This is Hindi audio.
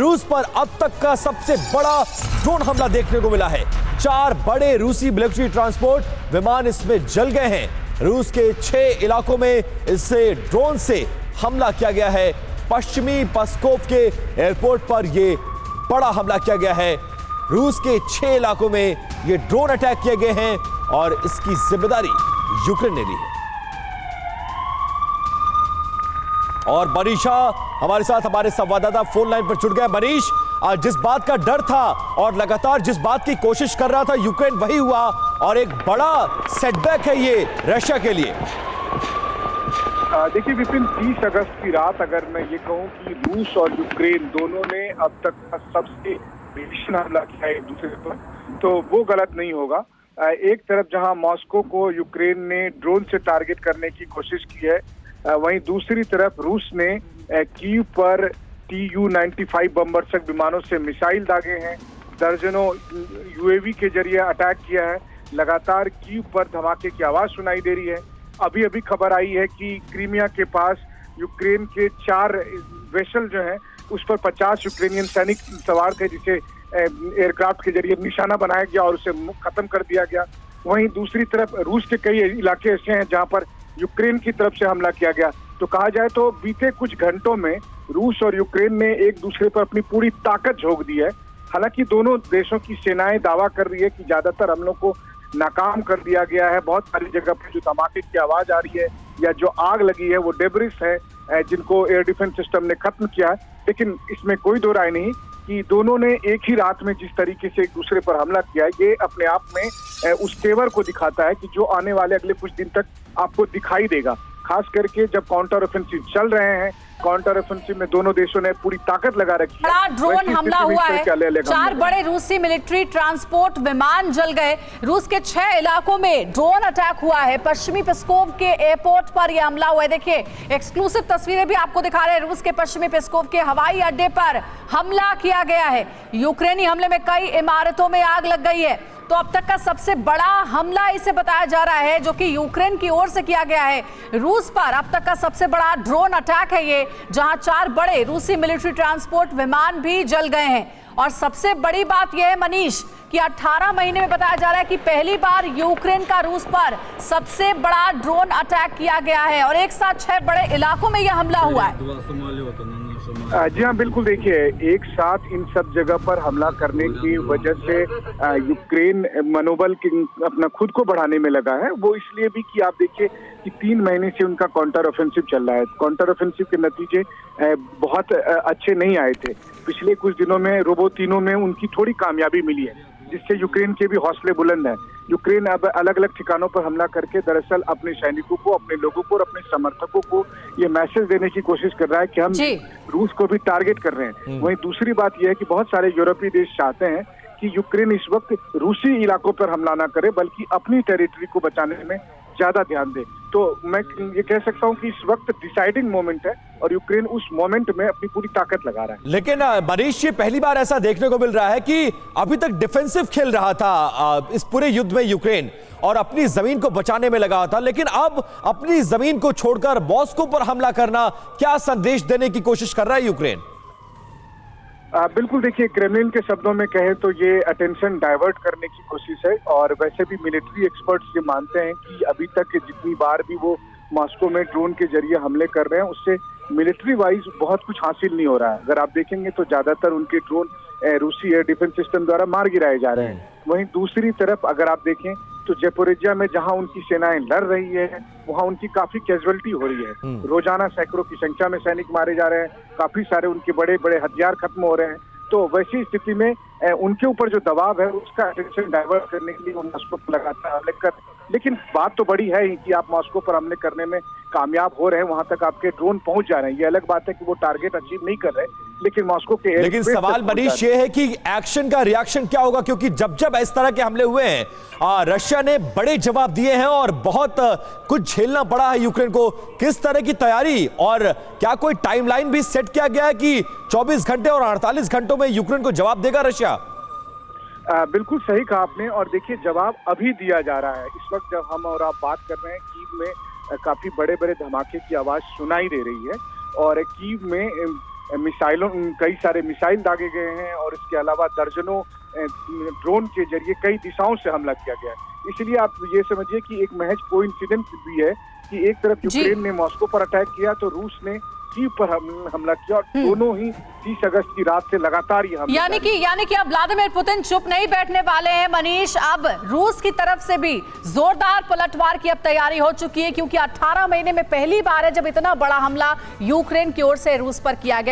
रूस पर अब तक का सबसे बड़ा ड्रोन हमला देखने को मिला है। 4 बड़े रूसी मिलिट्री ट्रांसपोर्ट विमान इसमें जल गए हैं। रूस के 6 इलाकों में इससे ड्रोन से हमला किया गया है। पश्चिमी पस्कोव के एयरपोर्ट पर यह बड़ा हमला किया गया है। रूस के 6 इलाकों में ये ड्रोन अटैक किए गए हैं और इसकी जिम्मेदारी यूक्रेन ने ली है। और मनीषा हमारे साथ, हमारे संवाददाता फोन लाइन पर जुड़ गया। मनीष, जिस बात का डर था और लगातार जिस बात की कोशिश कर रहा था यूक्रेन, वही हुआ और एक बड़ा सेटबैक है ये रशिया के लिए। देखिए विपिन, 30 अगस्त की रात अगर मैं ये कहूं कि रूस और यूक्रेन दोनों ने अब तक का सबसे भीषण हमला किया है एक दूसरे पर, तो वो गलत नहीं होगा। एक तरफ जहां मॉस्को को यूक्रेन ने ड्रोन से टारगेट करने की कोशिश की है, वहीं दूसरी तरफ रूस ने कीव पर Tu-95 बमवर्षक विमानों से मिसाइल दागे हैं। दर्जनों यूएवी के जरिए अटैक किया है। लगातार कीव पर धमाके की आवाज सुनाई दे रही है। अभी अभी खबर आई है कि क्रीमिया के पास यूक्रेन के 4 वेसल जो हैं उस पर 50 यूक्रेनियन सैनिक सवार थे, जिसे एयरक्राफ्ट के जरिए निशाना बनाया गया और उसे खत्म कर दिया गया। वहीं दूसरी तरफ रूस के कई इलाके ऐसे हैं जहां पर यूक्रेन की तरफ से हमला किया गया। तो कहा जाए तो बीते कुछ घंटों में रूस और यूक्रेन ने एक दूसरे पर अपनी पूरी ताकत झोंक दी है। हालांकि दोनों देशों की सेनाएं दावा कर रही है कि ज्यादातर हमलों को नाकाम कर दिया गया है। बहुत सारी जगह पर जो धमाके की आवाज आ रही है या जो आग लगी है वो डेब्रिस है जिनको एयर डिफेंस सिस्टम ने खत्म किया है। लेकिन इसमें कोई दो राय नहीं कि दोनों ने एक ही रात में जिस तरीके से एक दूसरे पर हमला किया है, ये अपने आप में उस तेवर को दिखाता है कि जो आने वाले अगले कुछ दिन तक आपको दिखाई देगा। खास करके जब काउंटर ऑफेंसिव चल रहे हैं, काउंटर ऑफेंसिव में दोनों देशों ने पूरी ताकत लगा रखी है। बड़ा ड्रोन हमला हुआ है, 4 बड़े रूसी मिलिट्री ट्रांसपोर्ट विमान जल गए। रूस के 6 इलाकों में ड्रोन अटैक हुआ है। पश्चिमी पेस्कोव के एयरपोर्ट पर यह हमला हुआ है। देखिए एक्सक्लूसिव तस्वीरें भी आपको दिखा रहे हैं। रूस के पश्चिमी पेस्कोव के हवाई अड्डे पर हमला किया गया है। यूक्रेनी हमले में कई इमारतों में आग लग गई है। तो अब तक का सबसे बड़ा हमला इसे बताया जा रहा है, जो कि यूक्रेन की ओर से किया गया है रूस पर। अब तक का सबसे बड़ा ड्रोन अटैक है ये, जहां 4 बड़े रूसी मिलिट्री ट्रांसपोर्ट विमान भी जल गए हैं। और सबसे बड़ी बात यह है मनीष कि 18 महीने में बताया जा रहा है कि पहली बार यूक्रेन का रूस पर सबसे बड़ा ड्रोन अटैक किया गया है और एक साथ 6 बड़े इलाकों में यह हमला हुआ है। जी हाँ, बिल्कुल। देखिए, एक साथ इन सब जगह पर हमला करने की वजह से यूक्रेन मनोबल अपना खुद को बढ़ाने में लगा है। वो इसलिए भी कि आप देखिए कि 3 महीने से उनका काउंटर ऑफेंसिव चल रहा है। काउंटर ऑफेंसिव के नतीजे बहुत अच्छे नहीं आए थे। पिछले कुछ दिनों में रोबोतीनों में उनकी थोड़ी कामयाबी मिली है, जिससे यूक्रेन के भी हौसले बुलंद हैं। यूक्रेन अब अलग अलग ठिकानों पर हमला करके दरअसल अपने सैनिकों को, अपने लोगों को और अपने समर्थकों को ये मैसेज देने की कोशिश कर रहा है कि हम रूस को भी टारगेट कर रहे हैं। वहीं दूसरी बात यह है कि बहुत सारे यूरोपीय देश चाहते हैं कि यूक्रेन इस वक्त रूसी इलाकों पर हमला ना करे, बल्कि अपनी टेरिटरी को बचाने में ज्यादा ध्यान दे। तो मैं ये कह सकता हूं कि इस वक्त डिसाइडिंग मोमेंट है और यूक्रेन उस मोमेंट में अपनी पूरी ताकत लगा रहा है। लेकिन मनीष, ये पहली बार ऐसा देखने को मिल रहा है कि अभी तक डिफेंसिव खेल रहा था इस पूरे युद्ध में यूक्रेन और अपनी जमीन को बचाने में लगा था, लेकिन अब अपनी जमीन को छोड़कर मॉस्को पर हमला करना, क्या संदेश देने की कोशिश कर रहा है यूक्रेन? बिल्कुल। देखिए, क्रेमलिन के शब्दों में कहें तो ये अटेंशन डाइवर्ट करने की कोशिश है। और वैसे भी मिलिट्री एक्सपर्ट्स ये मानते हैं कि अभी तक जितनी बार भी वो मॉस्को में ड्रोन के जरिए हमले कर रहे हैं, उससे मिलिट्री वाइज बहुत कुछ हासिल नहीं हो रहा है। अगर आप देखेंगे तो ज्यादातर उनके ड्रोन रूसी एयर डिफेंस सिस्टम द्वारा मार गिराए जा रहे हैं। वहीं दूसरी तरफ अगर आप देखें तो जेपोरेजिया में जहां उनकी सेनाएं लड़ रही है, वहां उनकी काफी कैजुअलिटी हो रही है। रोजाना सैकड़ों की संख्या में सैनिक मारे जा रहे हैं, काफी सारे उनके बड़े बड़े हथियार खत्म हो रहे हैं। तो वैसी स्थिति में उनके ऊपर जो दबाव है उसका अटेंशन डाइवर्ट करने के लिए वो मॉस्को पर लगातार हमले कर। लेकिन बात तो बड़ी है ही कि आप मॉस्को पर हमले करने में कामयाब हो रहे हैं, वहां तक आपके ड्रोन पहुंच जा रहे हैं। ये अलग बात है कि वो टारगेट अचीव नहीं कर रहे, लेकिन मॉस्को के लेकिन सवाल मनीष ये है कि एक्शन का रिएक्शन क्या होगा, क्योंकि जब जब इस तरह के हमले हुए हैं रशिया ने बड़े जवाब दिए हैं और बहुत कुछ झेलना पड़ा है यूक्रेन को। किस तरह की तैयारी और क्या कोई टाइमलाइन भी सेट किया गया है कि 24 घंटे और 48 घंटों में यूक्रेन को जवाब देगा रशिया? बिल्कुल सही कहा आपने। और देखिए, जवाब अभी दिया जा रहा है। इस वक्त जब हम और आप बात कर रहे हैं, कीव में काफी बड़े बड़े धमाके की आवाज सुनाई दे रही है और कीव में मिसाइलों कई सारे मिसाइल दागे गए हैं और इसके अलावा दर्जनों ड्रोन के जरिए कई दिशाओं से हमला किया गया है। इसलिए आप ये समझिए कि एक महज कोइंसिडेंस भी है कि एक तरफ यूक्रेन ने मॉस्को पर अटैक किया तो रूस ने कीव पर हमला किया और दोनों ही 30 अगस्त की रात से लगातार ये हमला यानी कि अब व्लादिमीर पुतिन चुप नहीं बैठने वाले हैं मनीष। अब रूस की तरफ से भी जोरदार पलटवार की अब तैयारी हो चुकी है, क्योंकि 18 महीने में पहली बार है जब इतना बड़ा हमला यूक्रेन की ओर से रूस पर किया गया।